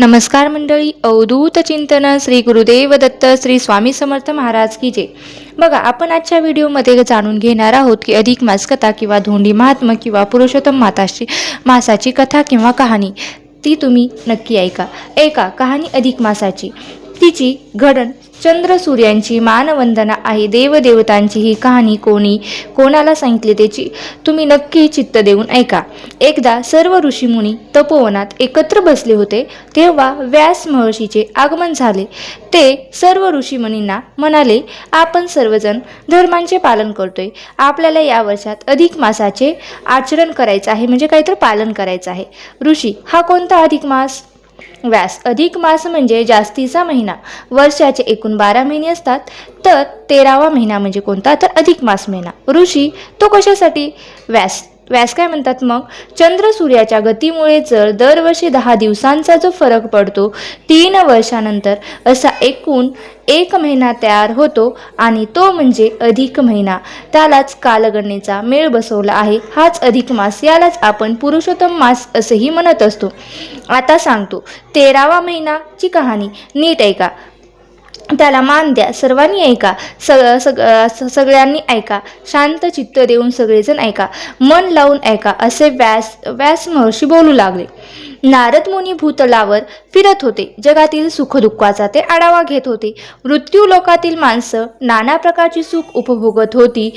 नमस्कार मंडळी, अवधूत चिंतन श्री गुरुदेव दत्त श्री स्वामी समर्थ महाराज की जय. बघा, आपण आजच्या व्हिडिओमध्ये जाणून घेणार आहोत की अधिक मास कथा किंवा धोंडी महात्म्य किंवा पुरुषोत्तम मासाची कथा किंवा कहाणी. ती तुम्ही नक्की ऐका कहाणी अधिक मासाची. तिची घडण चंद्र सूर्यांची मानवंदना आहे. देवदेवतांची ही कहाणी कोणाला सांगितली त्याची तुम्ही नक्की चित्त देऊन ऐका. एकदा सर्व ऋषीमुनी तपोवनात एकत्र बसले होते. तेव्हा व्यास महर्षीचे आगमन झाले. ते सर्व ऋषीमुनींना म्हणाले, आपण सर्वजण धर्मांचे पालन करतोय. आपल्याला या वर्षात अधिक मासाचे आचरण करायचं आहे, म्हणजे काहीतरी पालन करायचं आहे. ऋषी, हा कोणता अधिक मास? व्यास, अधिक मास म्हणजे जास्तीचा महिना. वर्षाचे एकूण 12 महिने असतात, तर 13वा महिना म्हणजे कोणता? तर अधिक मास महिना. ऋषी, तो कशासाठी? व्यास काय म्हणतात मग? चंद्र सूर्याच्या गतीमुळे जर दरवर्षी 10 दिवसांचा जो फरक पडतो, 3 वर्षानंतर असा एकूण 1 महिना तयार होतो आणि तो म्हणजे अधिक महिना. त्यालाच कालगणनेचा मेळ बसवला आहे. हाच अधिक मास, यालाच आपण पुरुषोत्तम मास असेही म्हणत असतो. आता सांगतो 13वा महिनाची कहाणी. नीट ऐका, त्याला मान द्या. सर्वांनी ऐका, सगळ्यांनी ऐका. शांत चित्त देऊन सगळेजण ऐका, मन लावून ऐका. असे व्यास महर्षी बोलू लागले. नारद मुनी भूतलावर फिरत होते. जगातील सुखदुःखाचा ते आढावा घेत होते. मृत्यू लोकातील माणसं नाना प्रकारची सुख उपभोगत होती,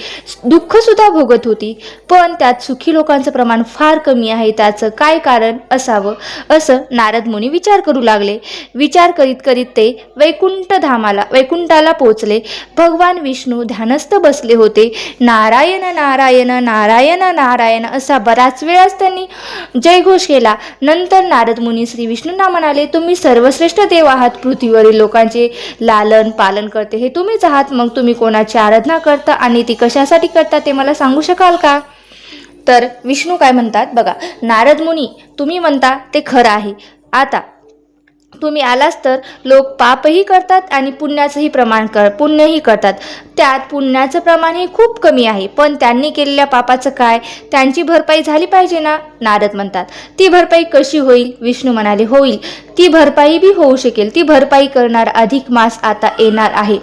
दुःख सुद्धा भोगत होती. पण त्यात सुखी लोकांचं प्रमाण फार कमी आहे. त्याचं काय कारण असावं, असं नारद मुनी विचार करू लागले. विचार करीत करीत ते वैकुंठाला पोचले. भगवान विष्णू ध्यानस्थ बसले होते. नारायण नारायण नारायण नारायण असा बराच वेळाच त्यांनी जयघोष केला. नंतर नारद मुनी श्री विष्णूंना म्हणाले, तुम्ही सर्वश्रेष्ठ देव आहात. पृथ्वीवरील लोकांचे लालन पालन करते हे तुम्हीच आहात. मग तुम्ही कोणाची आराधना करता आणि ती कशासाठी करता ते मला सांगू शकाल का? तर विष्णू काय म्हणतात बघा, नारद मुनी, तुम्ही म्हणता ते खरं आहे. आता तुम्ही आलास तर लोक पापही करतात आणि पुण्यही करतात. त्यात पुण्याचं प्रमाण हे खूप कमी आहे. पण त्यांनी केलेल्या पापाचं काय? त्यांची भरपाई झाली पाहिजे ना? नारद म्हणतात, ती भरपाई कशी होईल? विष्णू म्हणाले, होईल. ती भरपाई बी होऊ शकेल. ती भरपाई करणार अधिक मास आता येणार आहे.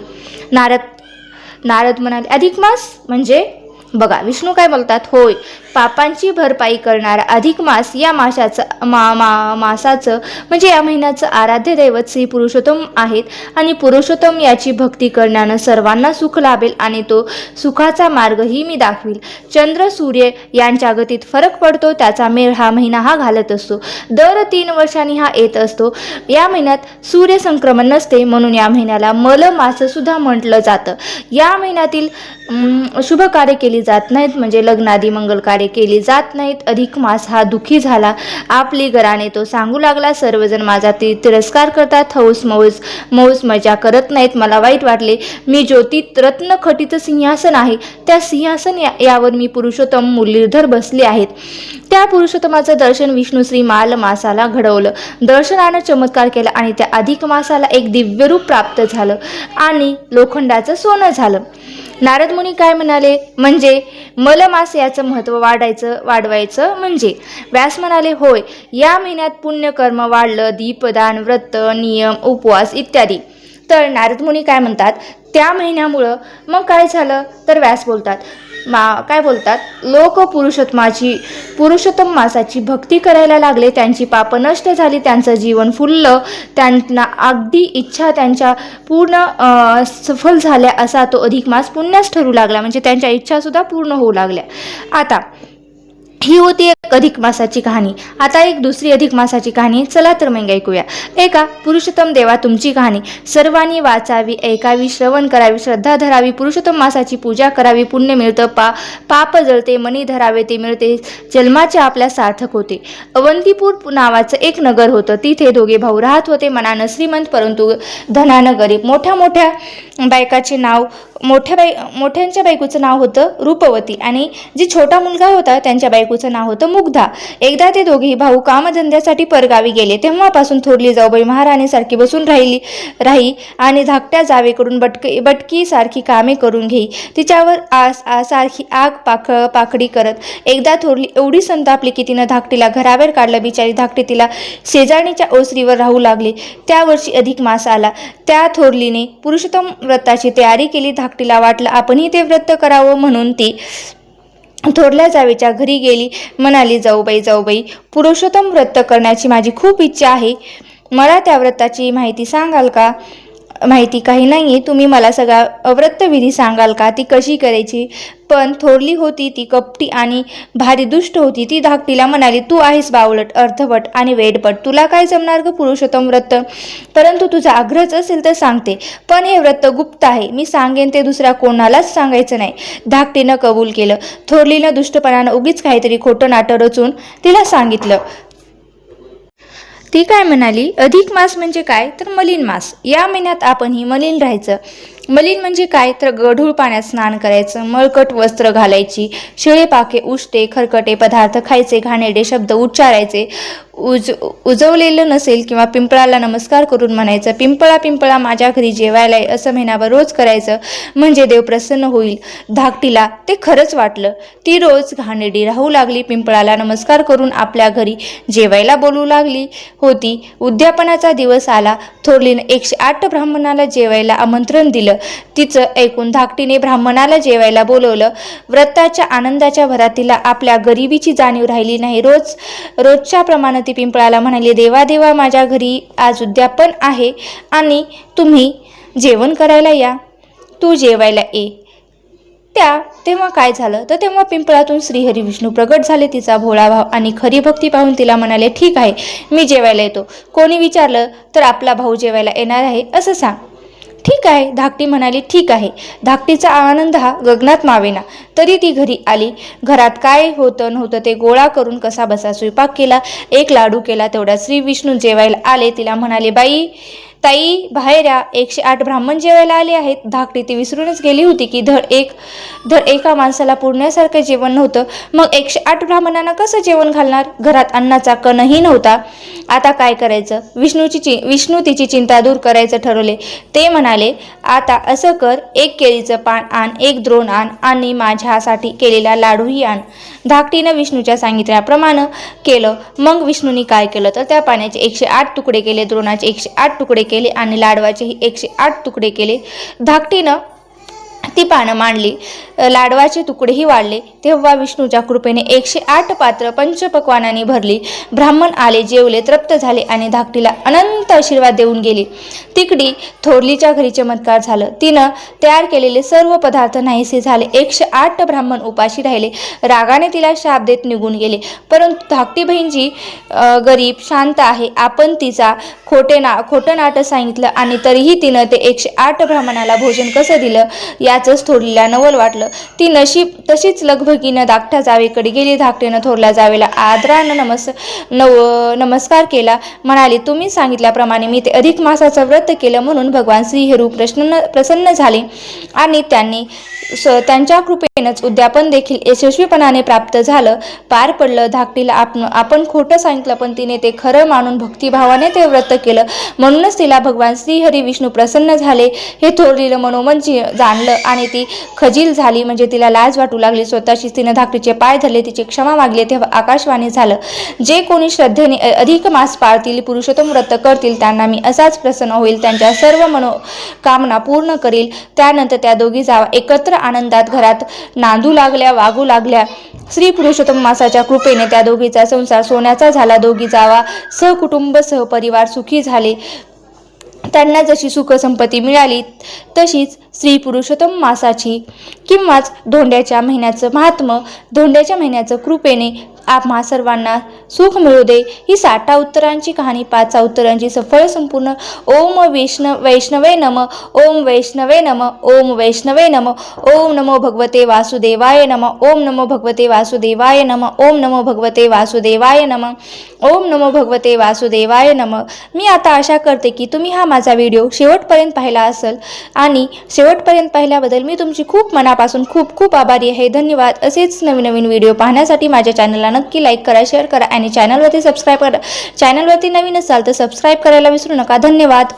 नारद म्हणाले, अधिक मास म्हणजे? बघा, विष्णू काय बोलतात, होय, पापांची भरपाई करणारा अधिक मास. या मासाचं म्हणजे या महिन्याचं आराध्य दैवत श्री पुरुषोत्तम आहेत. आणि पुरुषोत्तम याची भक्ती करण्यानं सर्वांना सुख लाभेल आणि तो सुखाचा मार्गही मी दाखवील. चंद्र सूर्य यांच्या गतीत फरक पडतो, त्याचा मेळ हा महिना घालत असतो. दर 3 वर्षांनी हा येत असतो. या महिन्यात सूर्य संक्रमण नसते, म्हणून या महिन्याला मल मास सुद्धा म्हटलं जातं. या महिन्यातील शुभ कार्य केली जात नाहीत, म्हणजे लग्नादी मंगल कार्य केली जात नाहीत. अधिक मास हा दुःखी झाला. आपली घराने तो सांगू लागला, सर्वजण माझा तिरस्कार करतात, मौज मजा करत नाहीत. मला वाईट वाटले. मी ज्योतीत रत्न खटित सिंहासन आहे, त्या सिंहासन यावर मी पुरुषोत्तम मुरलीधर बसले आहेत. त्या पुरुषोत्तमाचं दर्शन विष्णू श्री माल मासाला घडवलं. दर्शनानं चमत्कार केला आणि त्या अधिक मासाला एक दिव्य रूप प्राप्त झालं आणि लोखंडाचं सोनं झालं. नारद मुनी काय म्हणाले, म्हणजे मलमास याचं महत्त्व वाढवायचं म्हणजे? व्यास म्हणाले, होय, या महिन्यात पुण्यकर्म वाढलं. दीपदान, व्रत, नियम, उपवास इत्यादी. तर नारद मुनी काय म्हणतात, त्या महिन्यामुळं मग काय झालं? तर व्यास बोलतात, काय बोलतात, लोक पुरुषोत्तम मासाची भक्ती करायला लागले. त्यांची पाप नष्ट झाली, त्यांचं जीवन फुललं. त्यांना अगदी इच्छा त्यांच्या पूर्ण सफल झाल्या असा तो अधिक मास पुण्यास ठरू लागला. म्हणजे त्यांच्या इच्छा सुद्धा पूर्ण होऊ लागल्या. आता ही होती एक अधिक मासाची कहाणी. आता एक दुसरी अधिक मासाची कहाणी. चला तर मग ऐकूया. ऐका, पुरुषोत्तम देवा तुमची कहाणी. सर्वांनी वाचावी, ऐकावी, श्रवण करावी, श्रद्धा धरावी. पुरुषोत्तम मासाची पूजा करावी, पुण्य मिळतं. पाप जळते, मनी धरावे ते मिळते. जन्माचे आपल्या सार्थक होते. अवंतीपूर नावाचं एक नगर होतं. तिथे दोघे भाऊ राहत होते. मनानं श्रीमंत, परंतु धनानं गरीब. मोठ्या मोठ्या बायकाचे नाव मोठ्यांच्या बायकोचं नाव होतं रूपवती आणि जी छोटा मुलगा होता त्यांच्या बायकोचं नाव होतं मुग्धा. एकदा ते दोघेही भाऊ कामधंद्यासाठी परगावी गेले. तेव्हापासून थोरली जाऊबाई महाराणीसारखी बसून राही आणि धाकट्या जावेकडून बटकी सारखी कामे करून घेई. तिच्यावर सारखी आग पाखडी करत. एकदा थोरली एवढी संतापली की तिनं धाकटीला घराबाहेर काढलं. बिचारी धाकटी तिला शेजारणीच्या ओसरीवर राहू लागली. त्या वर्षी अधिक मास आला. त्या थोरलीने पुरुषोत्तम व्रताची तयारी केली. धाकटीला वाटलं आपणही ते व्रत करावं म्हणून ती थोरल्या जावेच्या घरी गेली. म्हणाली, जाऊबाई, पुरुषोत्तम व्रत करण्याची माझी खूप इच्छा आहे. मला त्या व्रताची माहिती सांगाल का? माहिती काही नाही, तुम्ही मला सगळा व्रतविधी सांगाल का? ती कशी करायची? पण थोरली होती ती कपटी आणि भारी दुष्ट होती. ती धाकटीला म्हणाली, तू आहेस बावळट, अर्धवट आणि वेडपट. तुला काय जमणार ग पुरुषोत्तम व्रत? परंतु तुझा आग्रहच असेल तर सांगते, पण हे व्रत गुप्त आहे. मी सांगेन ते दुसऱ्या कोणालाच सांगायचं नाही. धाकटीनं कबूल केलं. थोरलीनं दुष्टपणानं उगीच काहीतरी खोटं नाटं रचून तिला सांगितलं. ती काय म्हणाली, अधिक मास म्हणजे काय तर मलिन मास. या महिन्यात आपणही मलिन राहायचं. मलिन म्हणजे काय तर गढूळ पाण्यात स्नान करायचं, मळकट वस्त्र घालायची, शिळे पाके उष्टे खरकटे पदार्थ खायचे, घाणेरडे शब्द उच्चारायचे, उजवलेलं नसेल किंवा पिंपळाला नमस्कार करून म्हणायचं, पिंपळा माझ्या घरी जेवायला आहे, असं महिनाभर रोज करायचं, म्हणजे देव प्रसन्न होईल. धाकटीला ते खरंच वाटलं. ती रोज घाणेरडी राहू लागली. पिंपळाला नमस्कार करून आपल्या घरी जेवायला बोलू लागली होती. उद्यापनाचा दिवस आला. थोरलीनं 108 ब्राह्मणाला जेवायला आमंत्रण दिलं. तिचं ऐकून धाकटीने ब्राह्मणाला जेवायला बोलवलं. व्रताच्या आनंदाच्या भरात तिला आपल्या गरिबीची जाणीव राहिली नाही. रोजच्या प्रमाणे ती पिंपळाला म्हणाली, देवा माझ्या घरी आज उद्यापन आहे आणि तुम्ही जेवण करायला या, तू जेवायला ये. तेव्हा काय झालं तर तेव्हा पिंपळातून श्रीहरी विष्णू प्रगट झाले. तिचा भोळा भाव आणि खरी भक्ती पाहून तिला म्हणाले, ठीक आहे, मी जेवायला येतो. कोणी विचारलं तर आपला भाऊ जेवायला येणार आहे असं सांग. ठीक आहे, धाकटी म्हणाली. ठीक आहे. धाकटीचा आनंद हा गगनात मावेना. तरी ती घरी आली. घरात काय होतं नव्हतं ते गोळा करून कसा बसा स्वयंपाक केला. एक लाडू केला. तेवढ्या श्री विष्णू जेवायला आले. तिला म्हणाले, ताई बाहेर या, 108 ब्राह्मण जेवायला आले आहेत. धाकटी ती विसरूनच गेली होती की धड एका माणसाला पुरण्यासारखं जेवण नव्हतं. मग 108 ब्राह्मणांना कसं जेवण घालणार? घरात अन्नाचा कणही नव्हता. आता काय करायचं? विष्णू तिची चिंता दूर करायचं ठरवले. ते म्हणाले, आता असं कर, 1 केळीचं पान आण, 1 द्रोण आण आणि माझ्यासाठी केलेला लाडूही आण. धाकटीनं विष्णूच्या सांगितल्याप्रमाणे केलं. मग विष्णूंनी काय केलं तर त्या पाण्याचे 108 तुकडे केले, द्रोणाचे 108 तुकडे केले आणि लाडवाचेही 108 तुकडे केले. धाकटीनं ती पानं मांडली. लाडवाचे तुकडेही वाढले. तेव्हा विष्णूच्या कृपेने 108 पात्र पंचपक्वानांनी भरली. ब्राह्मण आले, जेवले, तृप्त झाले आणि धाकटीला अनंत आशीर्वाद देऊन गेली. तिकडी थोरलीच्या घरी चमत्कार झालं. तिनं तयार केलेले सर्व पदार्थ नाहीसे झाले. 108 ब्राह्मण उपाशी राहिले. रागाने तिला शाप देत निघून गेले. परंतु धाकटी बहीणजी गरीब शांत आहे. आपण तिचा खोटं नाटं सांगितलं आणि तरीही तिनं ते 108 ब्राह्मणाला भोजन कसं दिलं याचंच थोरलीला नवल वाटलं. ती तशीच लगबगीनं धाकट्या जावेकडे गेली. धाकटीनं थोरल्या जावेला आदरानं नमस्कार केला. म्हणाली, तुम्ही सांगितल्याप्रमाणे मी ते अधिक मासाचं व्रत केलं म्हणून भगवान श्रीहरी प्रसन्न झाले आणि त्यांच्या कृपेनंच उद्यापन देखील यशस्वीपणाने प्राप्त झालं, पार पडलं. धाकटीला आपण खोटं सांगितलं पण तिने ते खरं मानून भक्तिभावाने ते व्रत केलं. म्हणूनच तिला भगवान श्रीहरी विष्णू प्रसन्न झाले हे थोरलीला मनोमन जाणलं आणि ती खजील झाली. म्हणजे तिला लाज वाटू लागली. स्वतःशीच तिने धाकटीचे पाय धरले, तिची क्षमा मागली. तेव्हा आकाशवाणी झालं, जे कोणी श्रद्धेने अधिक मास पाळतील, पुरुषोत्तम व्रत करतील त्यांना मी असाच प्रसन्न होईल, त्यांच्या सर्व मनोकामना पूर्ण करील. त्यानंतर त्या दोघी जावा एकत्र आनंदात घरात नांदू लागल्या, वागू लागल्या. श्री पुरुषोत्तम मासाच्या कृपेने त्या दोघीचा संसार सोन्याचा झाला. दोघी जावा सहकुटुंब सहपरिवार सुखी झाले. त्यांना जशी सुखसंपत्ती मिळाली तशीच श्री पुरुषोत्तम मासाची किंवाच धोंड्याच्या महिन्याचं महात्म्य, धोंड्याच्या महिन्याचं कृपेने आम्हा सर्वांना सुख मिळू दे. ही 60 उत्तरांची कहाणी 5 उत्तरांची सफळ संपूर्ण. ओम वैष्णवे नम, ओम वैष्णवे नम, ओम वैष्णवे नम, ओम नमो भगवते वासुदेवाय नम, ओम नमो भगवते वासुदेवाय नम, ओम नमो भगवते वासुदेवाय नम, ओम नमो भगवते वासुदेवाय नम. मी आता आशा करते की तुम्ही हा माझा व्हिडिओ शेवटपर्यंत पाहिला असेल आणि शेवटपर्यंत पाहिल्याबद्दल मी तुमची खूप मनापासून खूप खूप आभारी आहे. धन्यवाद. असेच नवीन नवीन व्हिडिओ पाहण्यासाठी माझ्या चॅनलला नक्की लाईक करा, शेअर करा आणि चॅनलवरती सबस्क्राईब करा. चॅनलवरती नवीन असाल तर सबस्क्राईब करायला विसरू नका. धन्यवाद.